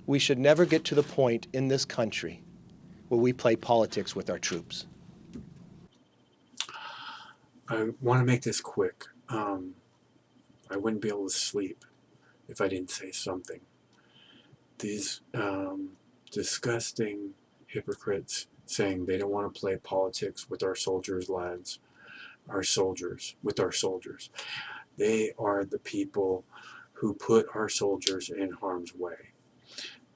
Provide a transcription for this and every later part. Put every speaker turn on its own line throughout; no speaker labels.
We should never get to the point in this country where we play politics with our troops.
I want to make this quick. I wouldn't be able to sleep if I didn't say something. These disgusting hypocrites saying they don't want to play politics with our soldiers' lives, with our soldiers. They are the people who put our soldiers in harm's way.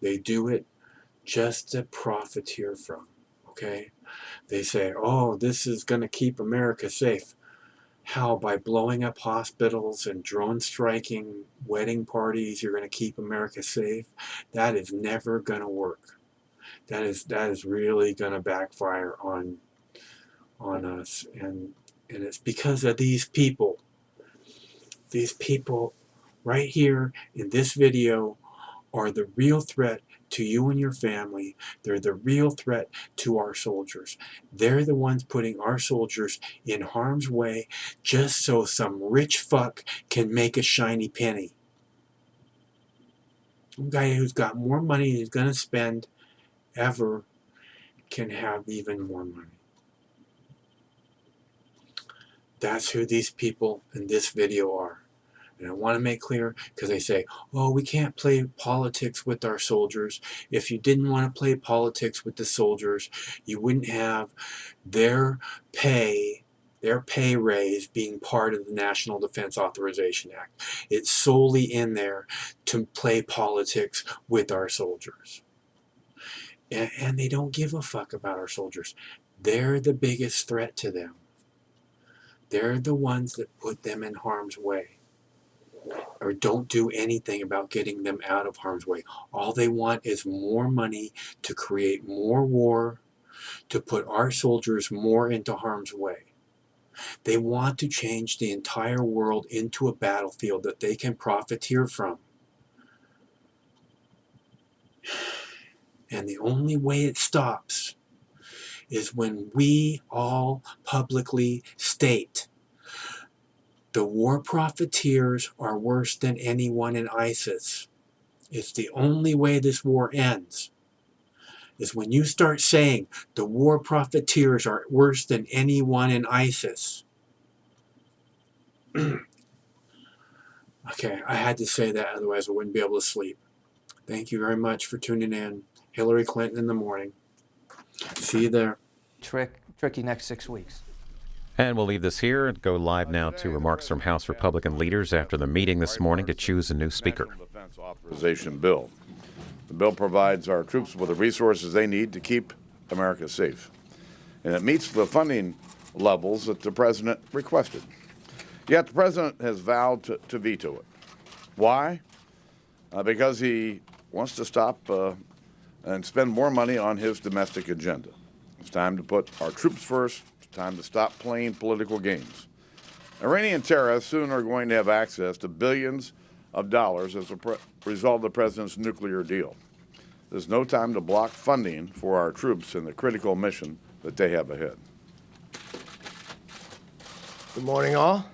They do it just to profiteer from, okay? They say, oh, this is going to keep America safe. How? By blowing up hospitals and drone striking wedding parties, you're going to keep America safe? That is never going to work. That is really going to backfire on us. And it's because of these people. These people right here in this video are the real threat to you and your family. They're the real threat to our soldiers. They're the ones putting our soldiers in harm's way just so some rich fuck can make a shiny penny. Some guy who's got more money than he's going to spend ever can have even more money. That's who these people in this video are. And I want to make clear, because they say, oh, we can't play politics with our soldiers. If you didn't want to play politics with the soldiers, you wouldn't have their pay raise being part of the National Defense Authorization Act. It's solely in there to play politics with our soldiers. And they don't give a fuck about our soldiers. They're the biggest threat to them. They're the ones that put them in harm's way, or don't do anything about getting them out of harm's way. All they want is more money to create more war, to put our soldiers more into harm's way. They want to change the entire world into a battlefield that they can profiteer from. And the only way it stops is when we all publicly state the war profiteers are worse than anyone in ISIS. It's the only way this war ends, is when you start saying the war profiteers are worse than anyone in ISIS. Okay, I had to say that, otherwise I wouldn't be able to sleep. Thank you very much for tuning in. Hillary Clinton in the morning. See you there.
Tricky next 6 weeks.
And we'll leave this here and go live now to remarks from House Republican leaders after the meeting this morning to choose a new speaker.
Defense Authorization Bill. The bill provides our troops with the resources they need to keep America safe. And it meets the funding levels that the president requested. Yet the president has vowed to veto it. Why? Because he wants to stop and spend more money on his domestic agenda. It's time to put our troops first. It's time to stop playing political games. Iranian terrorists soon are going to have access to billions of dollars as a result of the president's nuclear deal. There's no time to block funding for our troops in the critical mission that they have ahead.
Good morning, all.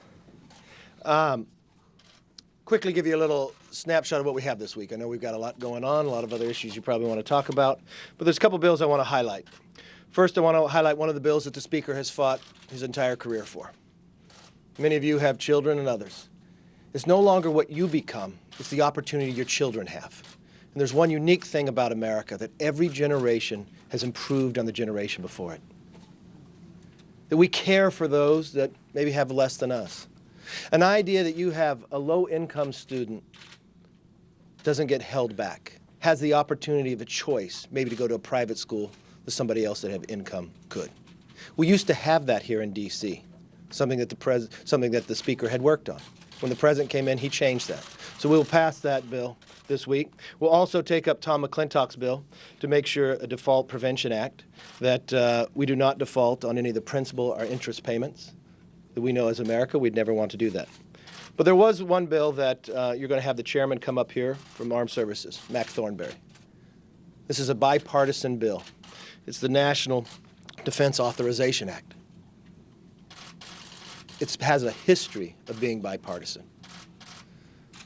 Quickly give you a little snapshot of what we have this week. I know we've got a lot going on, a lot of other issues you probably want to talk about, but there's a couple bills I want to highlight. First, I want to highlight one of the bills that the Speaker has fought his entire career for. Many of you have children and others. It's no longer what you become, it's the opportunity your children have. And there's one unique thing about America, that every generation has improved on the generation before it. That we care for those that maybe have less than us. An idea that you have a low-income student doesn't get held back, has the opportunity of a choice, maybe to go to a private school that somebody else that have income could. We used to have that here in D.C., something that the Speaker had worked on. When the President came in, he changed that. So we'll pass that bill this week. We'll also take up Tom McClintock's bill to make sure a Default Prevention Act, that we do not default on any of the principal or interest payments. That we know as America, we'd never want to do that. But there was one bill that you're going to have the chairman come up here from Armed Services, Mac Thornberry. This is a bipartisan bill. It's the National Defense Authorization Act. It has a history of being bipartisan.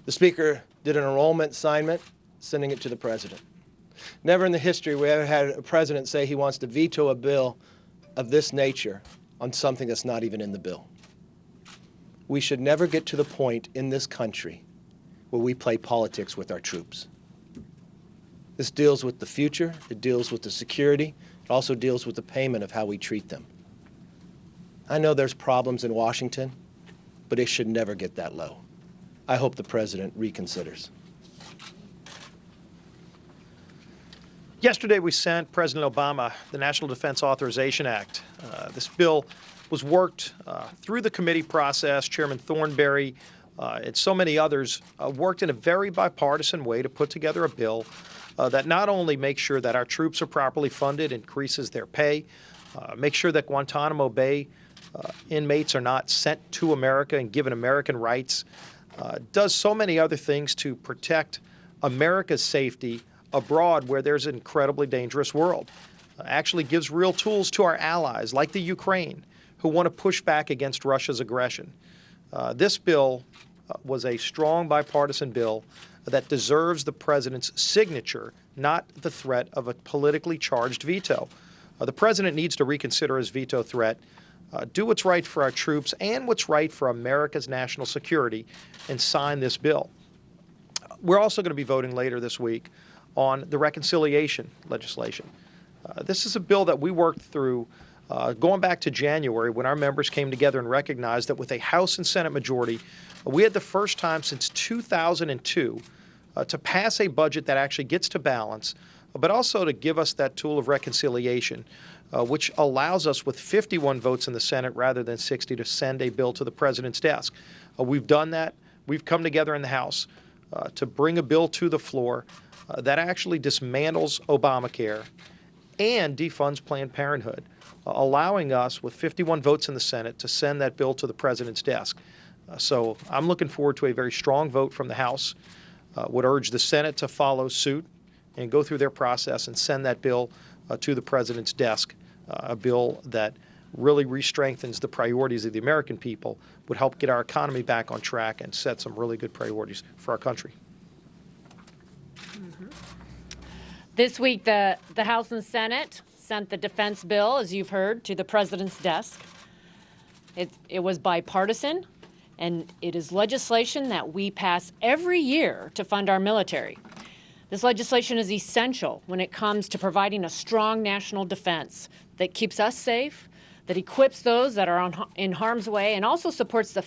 The Speaker did an enrollment assignment, sending it to the President. Never in the history we ever had a president say he wants to veto a bill of this nature on something that's not even in the bill. We should never get to the point in this country where we play politics with our troops. This deals with the future, it deals with the security, it also deals with the payment of how we treat them. I know there's problems in Washington, but it should never get that low. I hope the president reconsiders.
Yesterday, we sent President Obama the National Defense Authorization Act. This bill was worked through the committee process. Chairman Thornberry and so many others worked in a very bipartisan way to put together a bill that not only makes sure that our troops are properly funded, increases their pay, makes sure that Guantanamo Bay inmates are not sent to America and given American rights, does so many other things to protect America's safety abroad where there's an incredibly dangerous world. Actually gives real tools to our allies like the Ukraine who want to push back against Russia's aggression. This bill was a strong bipartisan bill that deserves the president's signature, not the threat of a politically charged veto. The president needs to reconsider his veto threat, do what's right for our troops and what's right for America's national security, and sign this bill. We're also going to be voting later this week on the reconciliation legislation. This is a bill that we worked through going back to January when our members came together and recognized that with a House and Senate majority, we had the first time since 2002 to pass a budget that actually gets to balance, but also to give us that tool of reconciliation, which allows us with 51 votes in the Senate rather than 60 to send a bill to the president's desk. We've done that. We've come together in the House to bring a bill to the floor that actually dismantles Obamacare and defunds Planned Parenthood, allowing us with 51 votes in the Senate to send that bill to the president's desk. So I'm looking forward to a very strong vote from the House. Would urge the Senate to follow suit and go through their process and send that bill to the president's desk, a bill that really re-strengthens the priorities of the American people, would help get our economy back on track and set some really good priorities for our country.
This week, the House and Senate sent the defense bill, as you've heard, to the president's desk. It was bipartisan, and it is legislation that we pass every year to fund our military. This legislation is essential when it comes to providing a strong national defense that keeps us safe, that equips those that are in harm's way, and also supports the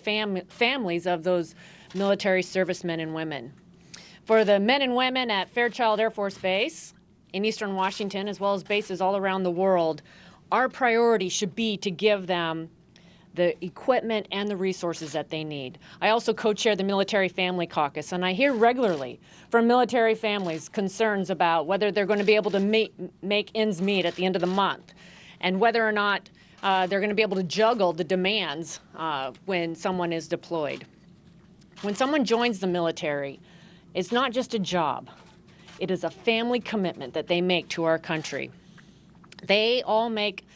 families of those military servicemen and women. For the men and women at Fairchild Air Force Base in Eastern Washington, as well as bases all around the world, our priority should be to give them the equipment and the resources that they need. I also co-chair the Military Family Caucus, and I hear regularly from military families concerns about whether they're going to be able to make ends meet at the end of the month, and whether or not they're going to be able to juggle the demands when someone is deployed. When someone joins the military, it's not just a job. It is a family commitment that they make to our country. They all make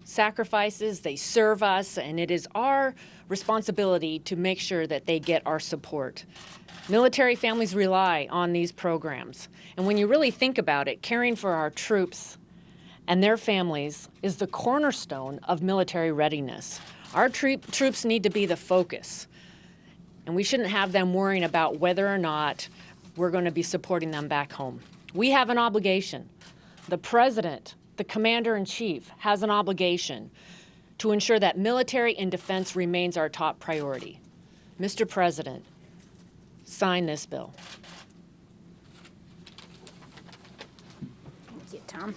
sacrifices, they serve us, and it is our responsibility to make sure that they get our support. Military families rely on these programs. And when you really think about it, caring for our troops and their families is the cornerstone of military readiness. Our troops need to be the focus. And we shouldn't have them worrying about whether or not we're going to be supporting them back home. We have an obligation. The president, the commander-in-chief, has an obligation to ensure that military and defense remains our top priority. Mr. President, sign this bill.
Thank you, Tom.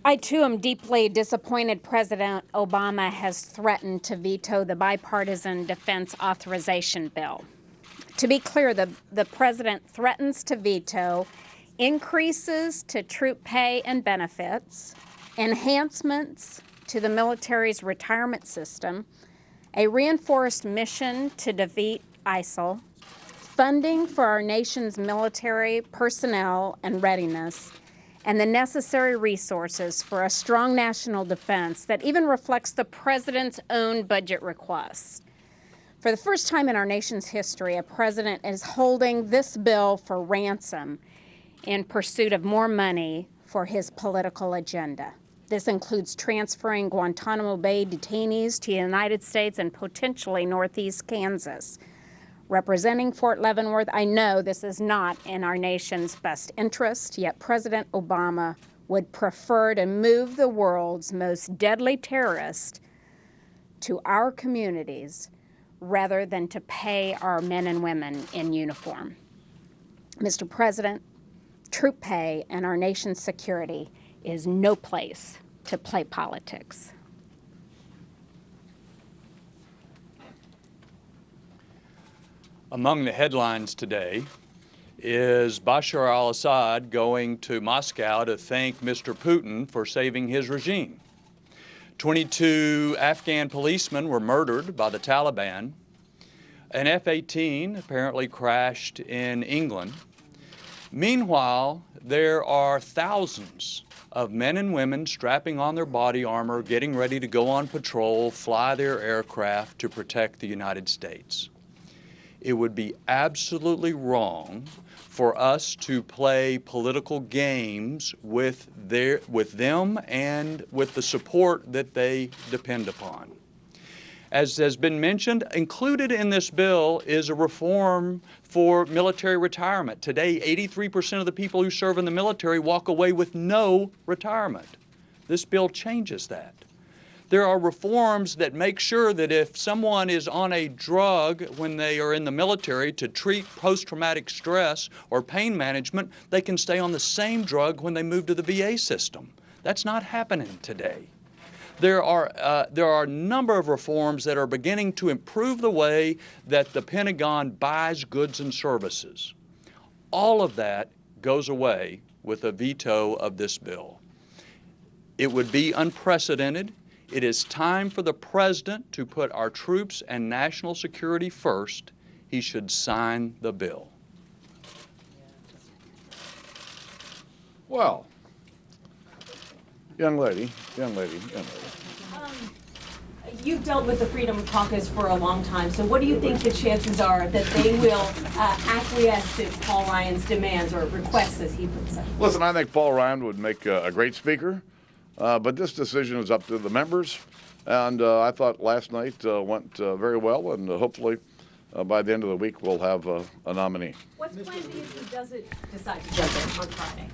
I, too, am deeply disappointed President Obama has threatened to veto the bipartisan defense authorization bill. To be clear, the president threatens to veto increases to troop pay and benefits, enhancements to the military's retirement system, a reinforced mission to defeat ISIL, funding for our nation's military personnel and readiness, and the necessary resources for a strong national defense that even reflects the president's own budget requests. For the first time in our nation's history, a president is holding this bill for ransom in pursuit of more money for his political agenda. This includes transferring Guantanamo Bay detainees to the United States and potentially Northeast Kansas. Representing Fort Leavenworth, I know this is not in our nation's best interest, yet President Obama would prefer to move the world's most deadly terrorist to our communities rather than to pay our men and women in uniform. Mr. President, troop pay and our nation's security is no place to play politics.
Among the headlines today is Bashar al-Assad going to Moscow to thank Mr. Putin for saving his regime. 22 Afghan policemen were murdered by the Taliban. An F-18 apparently crashed in England. Meanwhile, there are thousands of men and women strapping on their body armor, getting ready to go on patrol, fly their aircraft to protect the United States. It would be absolutely wrong for us to play political games with them and with the support that they depend upon. As has been mentioned, included in this bill is a reform for military retirement. Today, 83% of the people who serve in the military walk away with no retirement. This bill changes that. There are reforms that make sure that if someone is on a drug when they are in the military to treat post-traumatic stress or pain management, they can stay on the same drug when they move to the VA system. That's not happening today. There are a number of reforms that are beginning to improve the way that the Pentagon buys goods and services. All of that goes away with a veto of this bill. It would be unprecedented. It is time for the President to put our troops and national security first. He should sign the bill.
Well, young lady.
You've dealt with the Freedom Caucus for a long time, so what do you think the chances are that they will acquiesce to Paul Ryan's demands or requests, as he puts it?
Listen, I think Paul Ryan would make a great speaker, but this decision is up to the members. And I thought last night went very well, and hopefully by the end of the week we'll have a nominee.
What's plan B if he doesn't decide to jump in on Friday?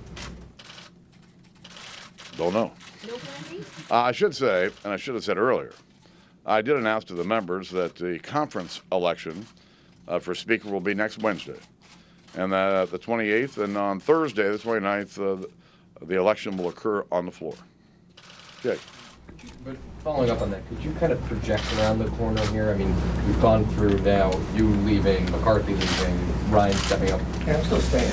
Don't know.
No plan B?
I should say, and I should have said earlier, I did announce to the members that the conference election for Speaker will be next Wednesday, and the 28th, and on Thursday, the 29th, the election will occur on the floor. Jake.
But following up on that, could you kind of project around the corner here? I mean, we've gone through now you leaving, McCarthy leaving, Ryan stepping up.
Yeah, I'm still staying.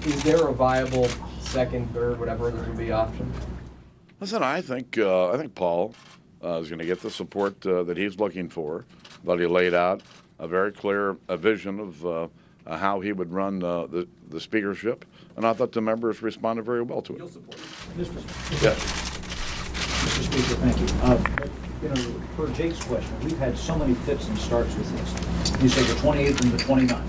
Is there a viable second, third, whatever that would be option?
Listen, I think Paul is going to get the support that he's looking for. But he laid out a very clear vision of how he would run the speakership, and I thought the members responded very well to it.
You'll support it.
Yes.
Mr. Speaker, thank you. For Jake's question, we've had so many fits and starts with this. You say the 28th and the 29th.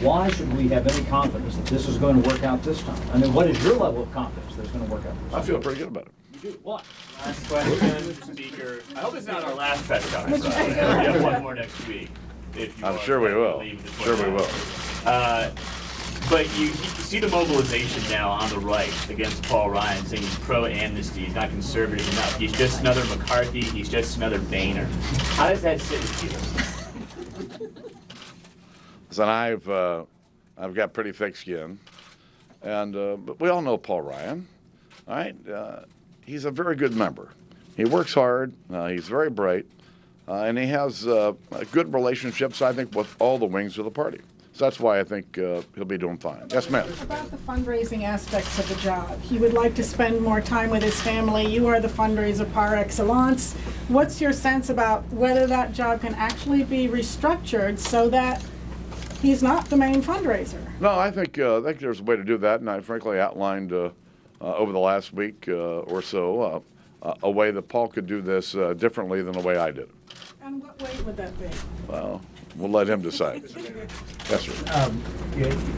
Why should we have any confidence that this is going to work out this time? I mean, what is your level of confidence that it's going to work out this time?
I feel pretty good about it.
You do? What?
Last question, Speaker. I hope it's not our last press conference. We have one more next week.
I'm sure we will. Sure we will.
But you see the mobilization now on the right against Paul Ryan, saying he's pro-amnesty, he's not conservative enough. He's just another McCarthy, he's just another Boehner. How does that sit with you?
Listen, I've got pretty thick skin, and but we all know Paul Ryan, all right? He's a very good member. He works hard. He's very bright, and he has good relationships, I think, with all the wings of the party. So that's why I think he'll be doing fine. Yes, ma'am.
About the fundraising aspects of the job. He would like to spend more time with his family. You are the fundraiser par excellence. What's your sense about whether that job can actually be restructured so that he's not the main fundraiser?
No, I think there's a way to do that, and I frankly outlined over the last week or so a way that Paul could do this differently than the way I did it.
And what weight would that be?
Well, we'll let him decide. Yes, sir.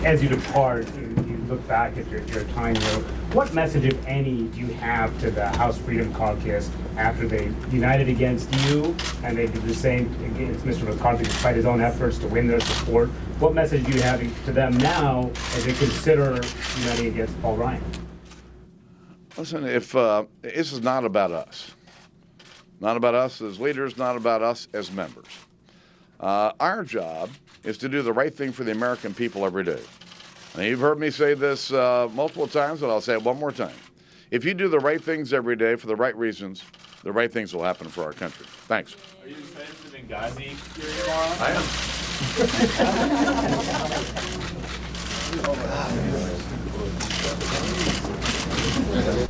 As you depart, you look back at your time here, what message, if any, do you have to the House Freedom Caucus after they united against you and they did the same against Mr. McCarthy despite his own efforts to win their support? What message do you have to them now as they consider uniting against Paul Ryan?
Listen, if this is not about us, not about us as leaders, not about us as members. Our job is to do the right thing for the American people every day. And you've heard me say this multiple times, but I'll say it one more time. If you do the right things every day for the right reasons, the right things will happen for our country. Thanks.
Are you excited for the Benghazi hearing tomorrow? I am.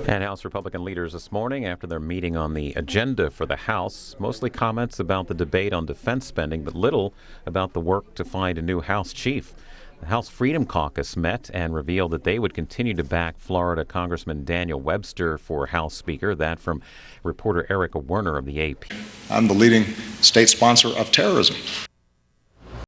And House Republican leaders this morning, after their meeting on the agenda for the House, mostly comments about the debate on defense spending, but little about the work to find a new House chief. The House Freedom Caucus met and revealed that they would continue to back Florida Congressman Daniel Webster for House Speaker. That from reporter Erica Werner of the AP.
I'm the leading state sponsor of terrorism.